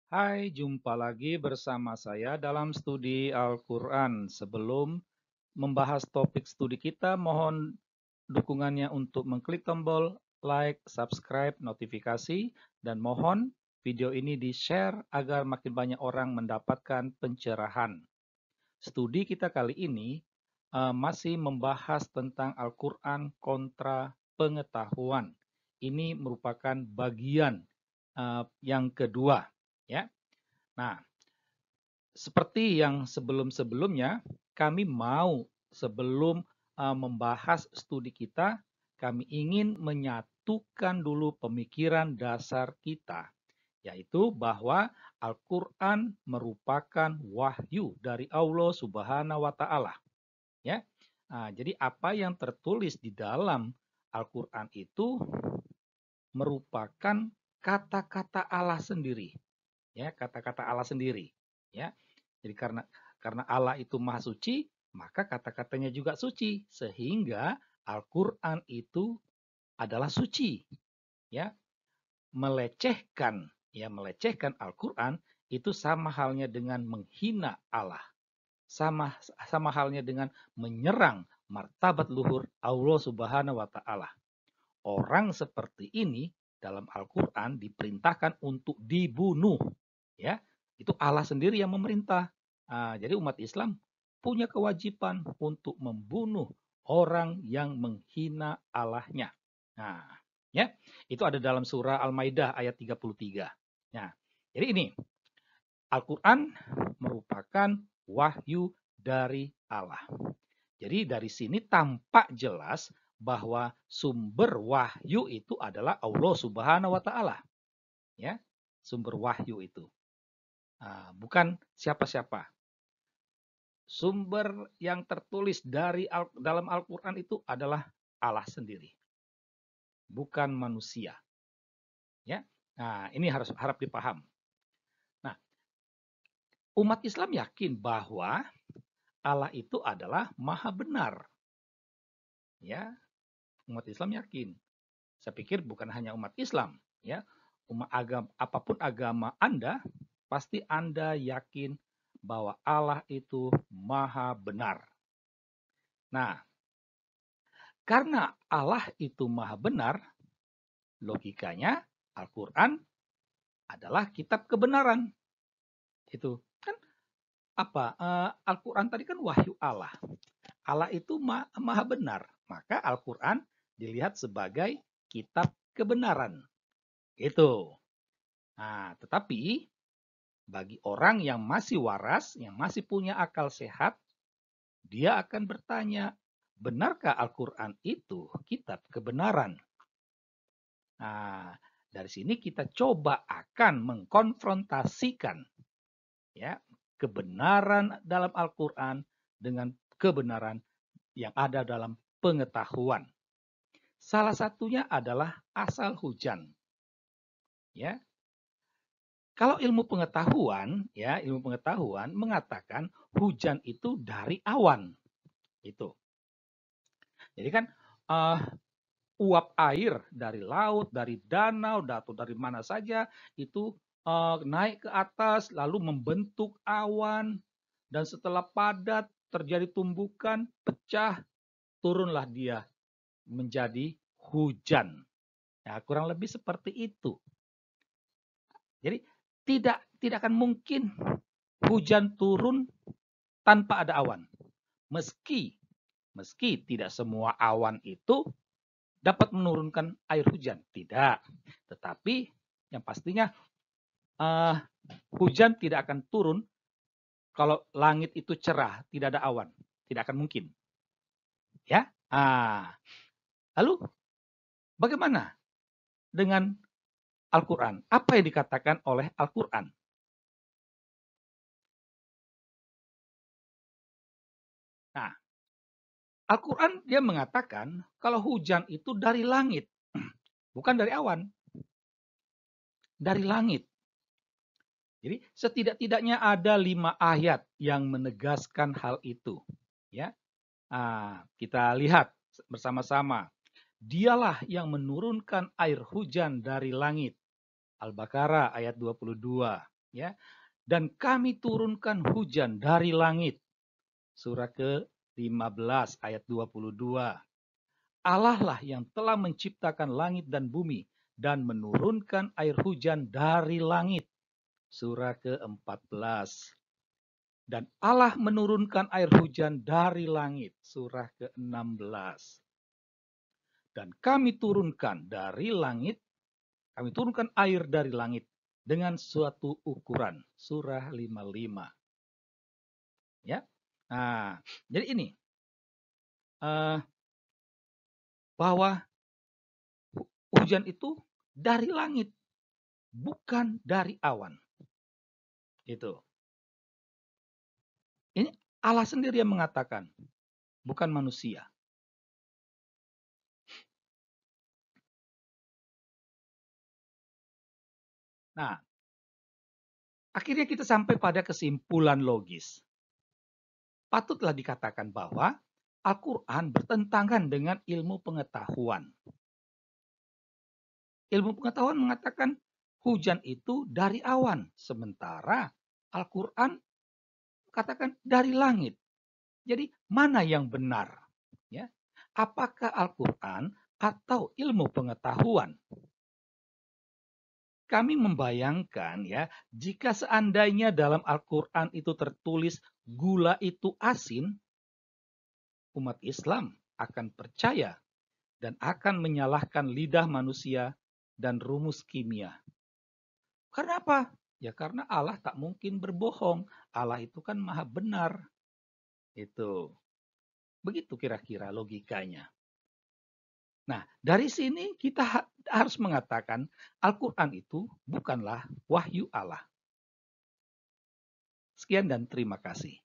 Hai, jumpa lagi bersama saya dalam studi Al-Quran. Sebelum membahas topik studi kita, mohon dukungannya untuk mengklik tombol like, subscribe, notifikasi, dan mohon video ini di-share agar makin banyak orang mendapatkan pencerahan. Studi kita kali ini masih membahas tentang Al-Quran kontra pengetahuan. Ini merupakan bagian yang kedua, ya. Nah, seperti yang sebelum-sebelumnya, kami mau sebelum membahas studi kita, kami ingin menyatukan dulu pemikiran dasar kita, yaitu bahwa Al-Quran merupakan wahyu dari Allah Subhanahu wa Ta'ala. Ya, jadi apa yang tertulis di dalam Al-Quran itu merupakan kata-kata Allah sendiri, ya, kata-kata Allah sendiri, ya. Jadi karena Allah itu maha suci, maka kata-katanya juga suci, sehingga Al-Qur'an itu adalah suci, ya. Melecehkan Al-Qur'an itu sama halnya dengan menghina Allah. Sama sama halnya dengan menyerang martabat luhur Allah Subhanahu wa taala. Orang seperti ini dalam Al-Qur'an diperintahkan untuk dibunuh, ya. Itu Allah sendiri yang memerintah. Jadi umat Islam punya kewajiban untuk membunuh orang yang menghina Allahnya. Nah, ya, itu ada dalam surah Al-Maidah ayat 33. Nah, jadi ini Al-Quran merupakan wahyu dari Allah. Jadi dari sini tampak jelas bahwa sumber wahyu itu adalah Allah Subhanahu wa taala, ya. Sumber wahyu itu. Bukan siapa-siapa. Sumber yang tertulis dalam Al-Qur'an itu adalah Allah sendiri, bukan manusia, ya. Nah, ini harap dipaham. Nah, umat Islam yakin bahwa Allah itu adalah maha benar, ya. Umat Islam yakin. Saya pikir bukan hanya umat Islam, ya. Apapun agama Anda, pasti Anda yakin bahwa Allah itu maha benar. Nah, karena Allah itu maha benar, logikanya Al-Quran adalah kitab kebenaran. Itu kan apa? Al-Quran tadi kan wahyu Allah. Allah itu maha benar. Maka Al-Quran dilihat sebagai kitab kebenaran. Itu. Nah, tetapi bagi orang yang masih waras, yang masih punya akal sehat, dia akan bertanya, benarkah Al-Quran itu kitab kebenaran? Nah, dari sini kita coba akan mengkonfrontasikan, ya, kebenaran dalam Al-Quran dengan kebenaran yang ada dalam pengetahuan. Salah satunya adalah asal hujan. Ya, kalau ilmu pengetahuan, ya, ilmu pengetahuan mengatakan hujan itu dari awan. Itu. Jadi kan uap air dari laut, dari danau, atau dari mana saja itu naik ke atas lalu membentuk awan dan setelah padat terjadi tumbukan, pecah, turunlah dia menjadi hujan. Ya, kurang lebih seperti itu. Jadi tidak akan mungkin hujan turun tanpa ada awan. Meski tidak semua awan itu dapat menurunkan air hujan, tidak. Tetapi yang pastinya hujan tidak akan turun kalau langit itu cerah, tidak ada awan, tidak akan mungkin. Ya, lalu bagaimana dengan Al-Quran? Apa yang dikatakan oleh Al-Quran? Nah, Al-Quran dia mengatakan kalau hujan itu dari langit, bukan dari awan, dari langit. Jadi setidak-tidaknya ada 5 ayat yang menegaskan hal itu. Ya, kita lihat bersama-sama. Dialah yang menurunkan air hujan dari langit. Al-Baqarah ayat 22. Ya, dan kami turunkan hujan dari langit. Surah ke-15 ayat 22. Allah lah yang telah menciptakan langit dan bumi dan menurunkan air hujan dari langit. Surah ke-14. Dan Allah menurunkan air hujan dari langit. Surah ke-16. Dan kami turunkan air dari langit dengan suatu ukuran. Surah 55. Ya. Nah, jadi ini bahwa hujan itu dari langit, bukan dari awan. Itu. Ini Allah sendiri yang mengatakan, bukan manusia. Nah, akhirnya kita sampai pada kesimpulan logis. Patutlah dikatakan bahwa Al-Quran bertentangan dengan ilmu pengetahuan. Ilmu pengetahuan mengatakan hujan itu dari awan, sementara Al-Quran katakan dari langit. Jadi mana yang benar? Ya, apakah Al-Quran atau ilmu pengetahuan? Kami membayangkan ya, jika seandainya dalam Al-Quran itu tertulis gula itu asin, umat Islam akan percaya dan akan menyalahkan lidah manusia dan rumus kimia. Karena apa? Ya karena Allah tak mungkin berbohong. Allah itu kan maha benar. Itu. Begitu kira-kira logikanya. Nah, dari sini kita harus mengatakan Al-Quran itu bukanlah wahyu Allah. Sekian dan terima kasih.